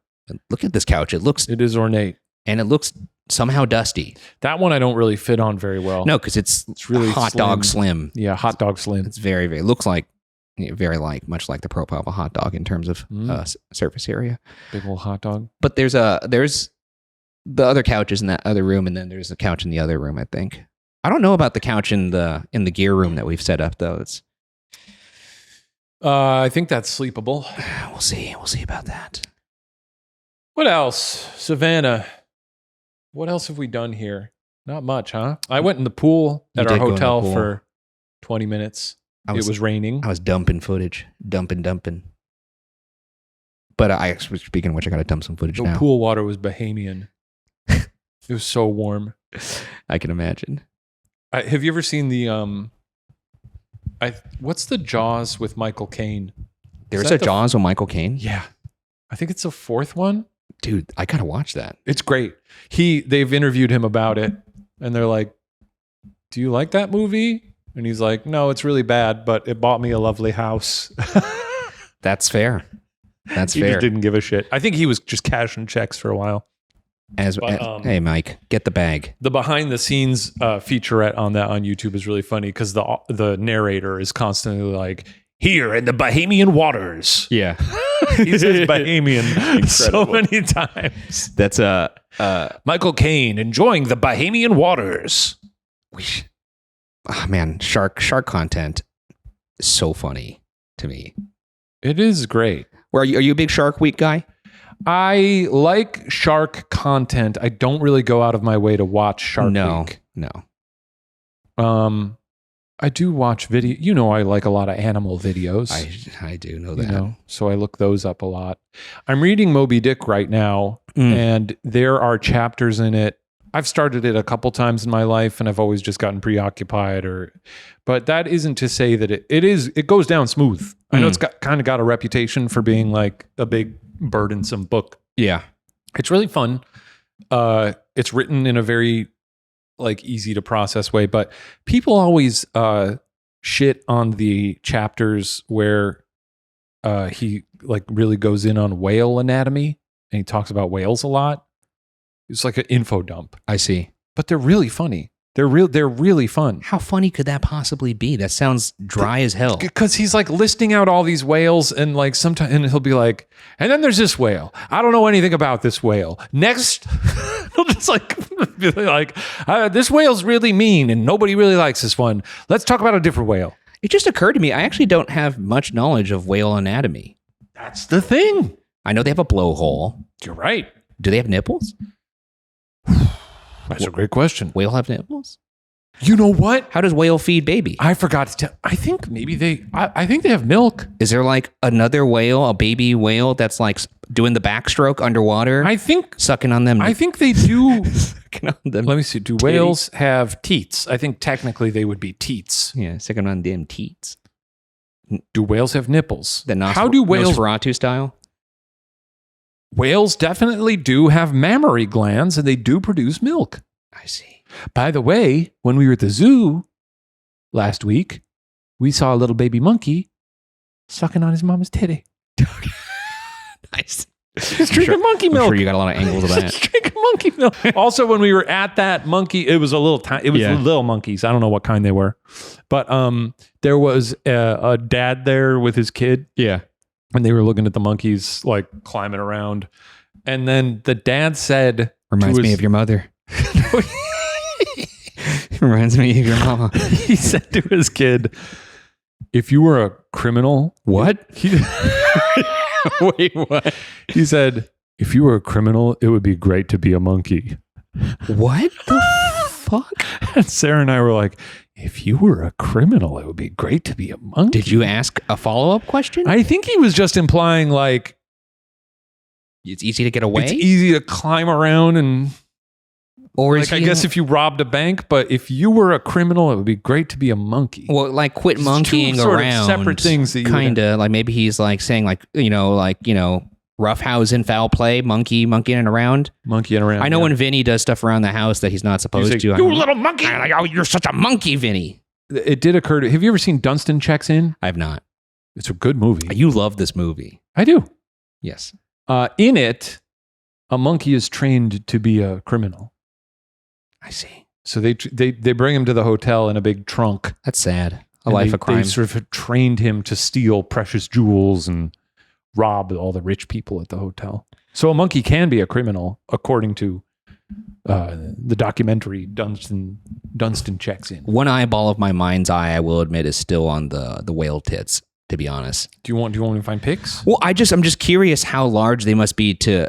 Look at this couch. It is ornate. And it looks somehow dusty. That one I don't really fit on very well. No, because it's really hot dog slim. Yeah, hot dog slim. It's very, very... looks like... much like the profile of a hot dog in terms of surface area. Big old hot dog. But there's the other couches in that other room, and then there's a couch in the other room, I think. I don't know about the couch in the gear room that we've set up, though. It's I think that's sleepable. We'll see. We'll see about that. What else? Savannah. What else have we done here? Not much, huh? I went in the pool at our hotel for 20 minutes. It was raining. I was dumping footage. Dumping. But speaking of which, I got to dump some footage now. The pool water was Bahamian. It was so warm. I can imagine. Have you ever seen the what's the Jaws with Michael Caine? There's a Jaws with Michael Caine? Yeah. I think it's the fourth one. Dude, I gotta watch that. It's great. They've interviewed him about it, and they're like, "Do you like that movie?" And he's like, "No, it's really bad, but it bought me a lovely house." That's fair. He just didn't give a shit. I think he was just cashing checks for a while. Hey, Mike, get the bag. The behind the scenes featurette on YouTube is really funny because the narrator is constantly like, "Here in the Bahamian waters." Yeah. He says Bahamian so many times. That's Michael Caine enjoying the Bahamian waters. Man, shark content is so funny to me. It is great. Are you a big Shark Week guy? I like shark content. I don't really go out of my way to watch Shark Week. No. I do watch video. I like a lot of animal videos. I do know that. So I look those up a lot. I'm reading Moby Dick right now, and there are chapters in it. I've started it a couple times in my life, and I've always just gotten preoccupied. But that isn't to say that it goes down smooth. I know it's kind of got a reputation for being like a big burdensome book. Yeah, it's really fun. It's written in a very like easy to process way, but people always shit on the chapters where he like really goes in on whale anatomy and he talks about whales a lot. It's like an info dump. I see. But they're really funny. They're really fun. How funny could that possibly be? That sounds dry as hell. Because he's like listing out all these whales, and like sometimes, and he'll be like, and then there's this whale. I don't know anything about this whale. Next, he'll just be like, this whale's really mean, and nobody really likes this one. Let's talk about a different whale. It just occurred to me, I actually don't have much knowledge of whale anatomy. That's the thing. I know they have a blowhole. You're right. Do they have nipples? That's a great question. Whale have nipples? You know what? How does whale feed baby? I forgot to tell. I think maybe I think they have milk. Is there like another whale, a baby whale that's like doing the backstroke underwater? I think sucking on them. I think they do. Sucking on them. Let me see. Do whales have teats? I think technically they would be teats. Yeah, sucking on them teats. Do whales have nipples? How do whales Nosferatu style? Whales definitely do have mammary glands, and they do produce milk. I see. By the way, when we were at the zoo last week, we saw a little baby monkey sucking on his mama's titty. Nice. He's drinking monkey milk. I'm sure you got a lot of angles of that. He's drinking monkey milk. Also, when we were at that monkey, it was a little little monkeys. I don't know what kind they were, but there was a dad there with his kid. Yeah. And they were looking at the monkeys like climbing around. And then the dad said, reminds me of your mother. Reminds me of your mama. He said to his kid, if you were a criminal, what? Wait, what? He said, If you were a criminal, it would be great to be a monkey. What the fuck? And Sarah and I were like, if you were a criminal, it would be great to be a monkey. Did you ask a follow-up question? I think he was just implying like It's easy to get away? it's easy to climb around and Or like I guess if you robbed a bank, but if you were a criminal, it would be great to be a monkey. well, like quit It's monkeying two sort of around. separate things that you would kind of like maybe he's like saying like roughhousing, foul play, monkeying around. Monkeying around. I know yeah. when Vinny does stuff around the house that he's not supposed like, to. "You little monkey!" I'm like, oh, you're such a monkey, Vinny. It did occur to. Have you ever seen Dunstan Checks In? I have not. It's a good movie. You love this movie. I do. Yes. In it, a monkey is trained to be a criminal. I see. So they bring him to the hotel in a big trunk. That's sad. A and life of crime. They sort of trained him to steal precious jewels and rob all the rich people at the hotel. So a monkey can be a criminal, according to the documentary Dunstan Checks In. One eyeball of my mind's eye, I will admit, is still on the whale tits, to be honest. Do you want me to find pics? Well, I'm just curious how large they must be to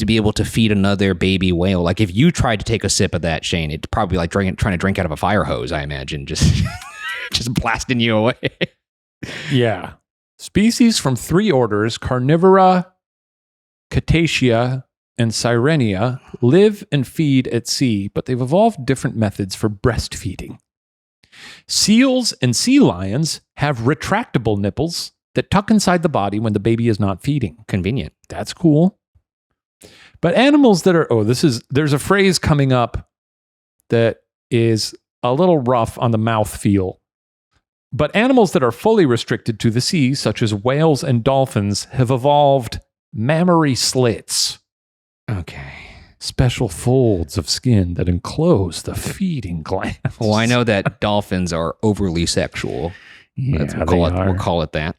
be able to feed another baby whale. Like if you tried to take a sip of that, Shane, it'd probably be like trying to drink out of a fire hose, I imagine, just just blasting you away. Yeah. Species from 3 orders, Carnivora, Cetacea, and Sirenia, live and feed at sea, but they've evolved different methods for breastfeeding. Seals and sea lions have retractable nipples that tuck inside the body when the baby is not feeding. Convenient. That's cool. But animals that are, there's a phrase coming up that is a little rough on the mouth feel. But animals that are fully restricted to the sea, such as whales and dolphins, have evolved mammary slits. Okay. Special folds of skin that enclose the feeding glands. Well, I know that dolphins are overly sexual. Yeah, We'll call it that.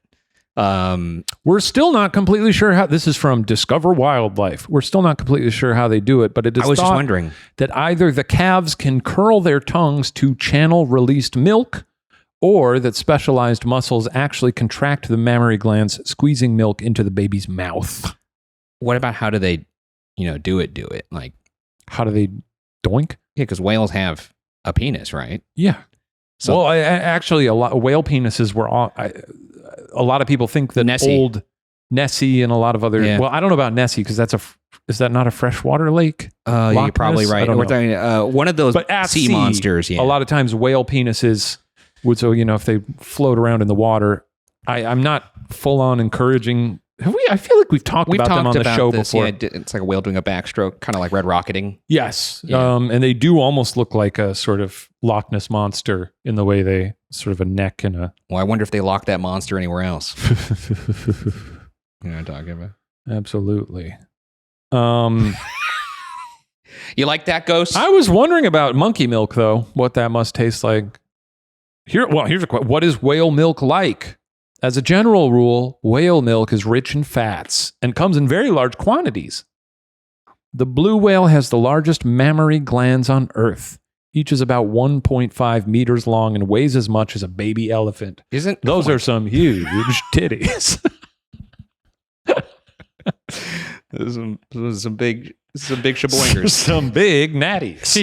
We're still not completely sure how, this is from Discover Wildlife. We're still not completely sure how they do it, but it is I was just thought wondering. that either the calves can curl their tongues to channel released milk, or that specialized muscles actually contract the mammary glands, squeezing milk into the baby's mouth. What about how do they, do it? Like, How do they doink? yeah, because whales have a penis, right? Yeah. So- Well, actually, a lot whale penises were all. A lot of people think that Nessie. old Nessie and a lot of other. Yeah. Well, I don't know about Nessie because is that not a freshwater lake? You're Loch probably Ness? I right. don't We're know. talking one of those But at sea sea, monsters. Yeah. A lot of times whale penises would, so if they float around in the water, I'm not full on encouraging. Have we? I feel like we've talked about them on the show this, before. Yeah, it's like a whale doing a backstroke, kind of like red rocketing. Yes. Yeah. And they do almost look like a sort of Loch Ness monster in the way they sort of a neck and a. Well, I wonder if they locked that monster anywhere else. You know what I'm talking about? Absolutely. You like that, Ghost? I was wondering about monkey milk, though, what that must taste like. Here's a question. What is whale milk like? As a general rule, whale milk is rich in fats and comes in very large quantities. The blue whale has the largest mammary glands on Earth. Each is about 1.5 meters long and weighs as much as a baby elephant. Those are some huge titties. some big shaboingers. Some big natties.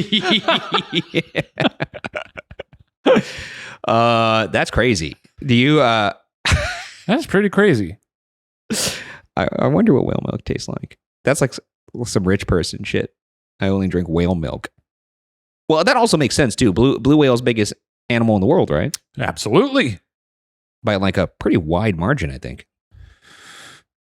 That's crazy. Do you? That's pretty crazy. I wonder what whale milk tastes like. That's like some rich person shit. I only drink whale milk. Well, that also makes sense too. Blue whale's biggest animal in the world, right? Absolutely. By like a pretty wide margin, I think.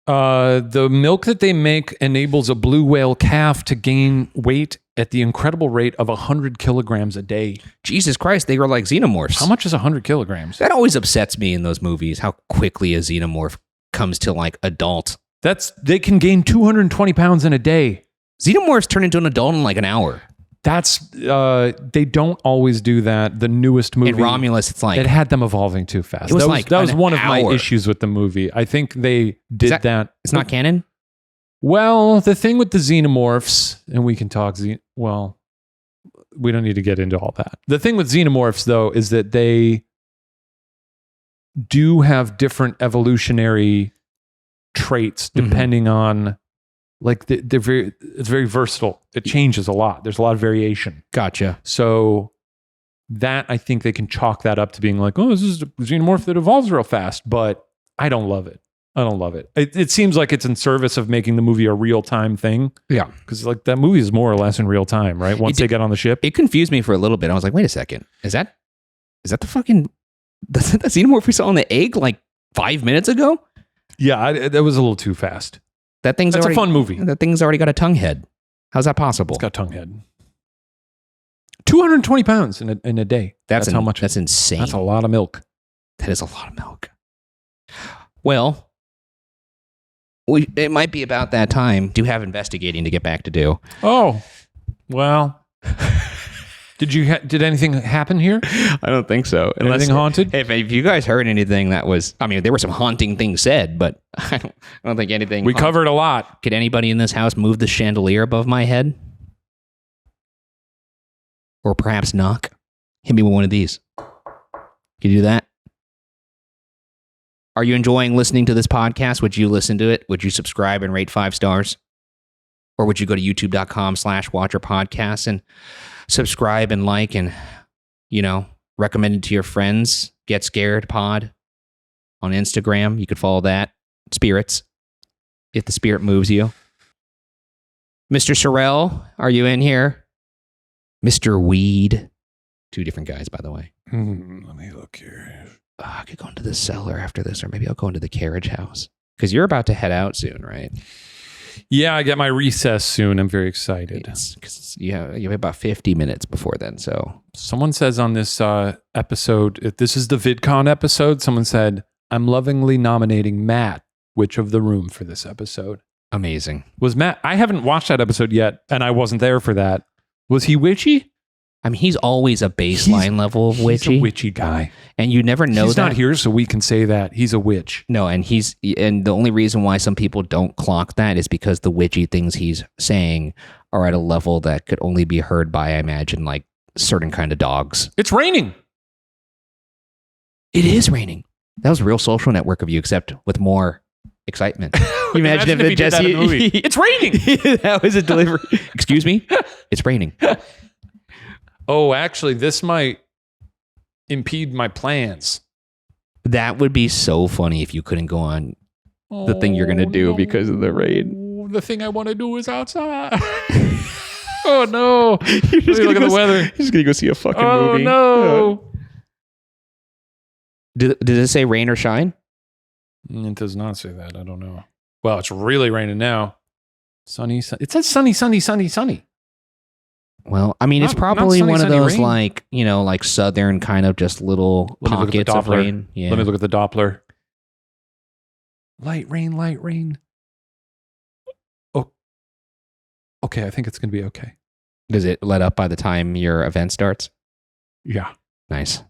The milk that they make enables a blue whale calf to gain weight at the incredible rate of 100 kilograms a day. Jesus Christ, they were like xenomorphs. How much is 100 kilograms? That always upsets me in those movies, how quickly a xenomorph comes to like adult. They can gain 220 pounds in a day. Xenomorphs turn into an adult in like an hour. They don't always do that. The newest movie, In Romulus, it's like it had them evolving too fast. It was that was an one of my hour. issues with the movie. I think they did that. It's not canon. Well, the thing with the xenomorphs, and we can talk. We don't need to get into all that. The thing with xenomorphs, though, is that they do have different evolutionary traits depending on Like it's very versatile. It changes a lot. There's a lot of variation. Gotcha. So that I think they can chalk that up to being like, oh, this is a xenomorph that evolves real fast. But I don't love it. It seems like it's in service of making the movie a real time thing. Yeah. Because like that movie is more or less in real time, right? Once they get on the ship. It confused me for a little bit. I was like, wait a second. Is that the fucking, that's the xenomorph we saw on the egg like 5 minutes ago? Yeah, that was a little too fast. That's a fun movie. That thing's already got a tongue head. How's that possible? It's got tongue head. 220 pounds in a day. That's how much. That's insane. That's a lot of milk. That is a lot of milk. Well, it might be about that time. Do have investigating to get back to do. Oh, well. Did anything happen here? I don't think so. Anything haunted? If you guys heard anything that was, I mean, there were some haunting things said, but I don't think anything. We covered a lot. Could anybody in this house move the chandelier above my head? Or perhaps knock? Hit me with one of these. Can you do that? Are you enjoying listening to this podcast? Would you listen to it? Would you subscribe and rate 5 stars? Or would you go to youtube.com/WatcherPodcasts and subscribe and like and, recommend it to your friends? Get Scared Pod on Instagram. You could follow that. Spirits, if the spirit moves you. Mr. Sorrel, are you in here? Mr. Weed. 2 different guys, by the way. Let me look here. I could go into the cellar after this, or maybe I'll go into the carriage house. Because you're about to head out soon, right? Yeah, I get my recess soon. I'm very excited. Because you have about 50 minutes before then. So someone says on this episode, if this is the VidCon episode, someone said, I'm lovingly nominating Matt, Witch of the Room, for this episode. Amazing. Was Matt, I haven't watched that episode yet, and I wasn't there for that. Was he witchy? I mean, he's always a baseline level of witchy. He's a witchy guy. And you never know he's that. Not here, so we can say that. He's a witch. No, and the only reason why some people don't clock that is because the witchy things he's saying are at a level that could only be heard by, I imagine, like certain kind of dogs. It's raining. It is raining. That was a real Social Network of you, except with more excitement. You imagine if did that in the movie. It's raining. That was a delivery. Excuse me? It's raining. Oh, actually, this might impede my plans. That would be so funny if you couldn't go on the thing you're going to do because of the rain. The thing I want to do is outside. Oh, no. You're just look at the weather. You're just going to go see a fucking movie. Oh, no. Did it say rain or shine? It does not say that. I don't know. Well, it's really raining now. Sunny. It says sunny, sunny, sunny, sunny. Well, I mean, it's probably sunny, one of those rain. like southern kind of just little pockets of rain. Yeah. Let me look at the Doppler. Light rain, light rain. Oh, okay. I think it's going to be okay. Does it let up by the time your event starts? Yeah. Nice.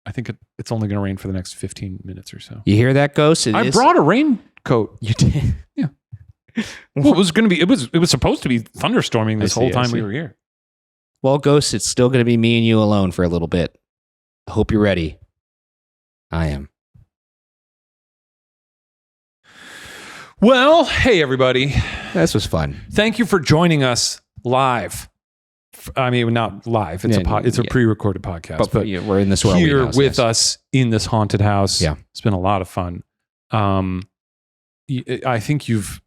I think it's only going to rain for the next 15 minutes or so. You hear that, Ghost? I brought a raincoat. You did? Yeah. Well, it was going to be. It was supposed to be thunderstorming this whole time we were here. Well, Ghost, it's still going to be me and you alone for a little bit. I hope you're ready. I am. Well, hey, everybody. This was fun. Thank you for joining us live. I mean, not live. It's a pre-recorded podcast. But we're in the Sorrel-Weed here House, with us in this haunted house. Yeah. It's been a lot of fun. I think you've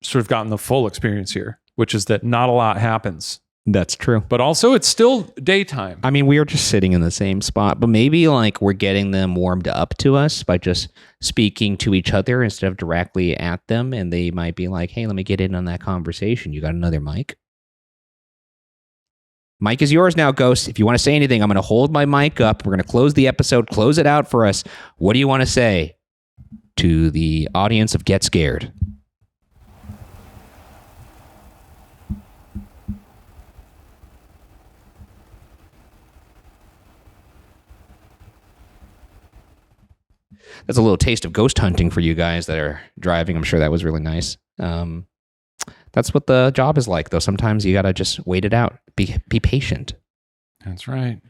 sort of gotten the full experience here, which is that not a lot happens. That's true. But also, it's still daytime. I mean, we are just sitting in the same spot, but maybe like we're getting them warmed up to us by just speaking to each other instead of directly at them. And they might be like, hey, let me get in on that conversation. You got another mic? Mic is yours now, Ghost. If you want to say anything, I'm going to hold my mic up. We're going to close the episode, close it out for us. What do you want to say to the audience of Get Scared? That's a little taste of ghost hunting for you guys that are driving. I'm sure that was really nice. That's what the job is like, though. Sometimes you got to just wait it out. Be patient. That's right.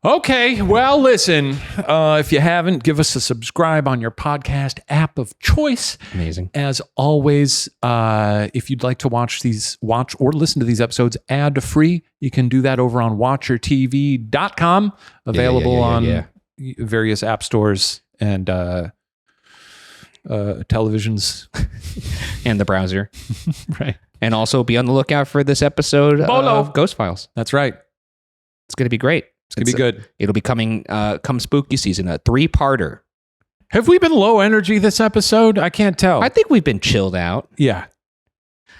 Okay, well, listen, if you haven't, give us a subscribe on your podcast app of choice. Amazing. As always, if you'd like to watch or listen to these episodes ad-free, you can do that over on WatcherTV.com, available on various app stores and televisions. And the browser. Right. And also be on the lookout for this episode of Ghost Files. That's right. It's going to be great. It's going to be good. It'll be coming come spooky season, a 3-parter. Have we been low energy this episode? I can't tell. I think we've been chilled out. Yeah.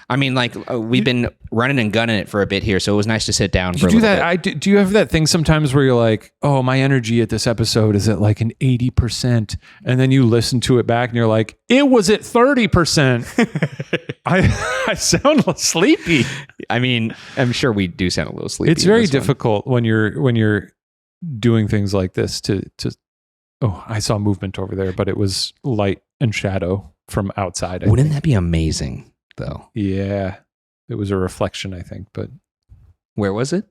I mean, like we've been running and gunning it for a bit here, so it was nice to sit down for a little bit. Do you have that thing sometimes where you're like, oh, my energy at this episode is at like an 80%, and then you listen to it back and you're like, it was at 30%. I sound sleepy. I mean, I'm sure we do sound a little sleepy. It's very difficult when you're doing things like this to. Oh, I saw movement over there, but it was light and shadow from outside. Wouldn't that be amazing? Though. Yeah, it was a reflection, I think. But where was it?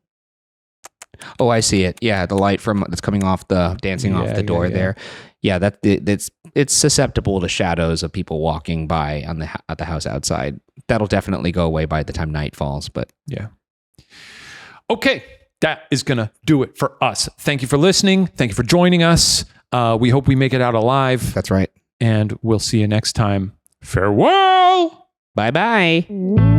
Oh, I see it. Yeah, the light that's coming off dancing off the door there. Yeah, it's susceptible to shadows of people walking by at the house outside. That'll definitely go away by the time night falls. But yeah. Okay, that is gonna do it for us. Thank you for listening. Thank you for joining us. We hope we make it out alive. That's right. And we'll see you next time. Farewell. Bye-bye.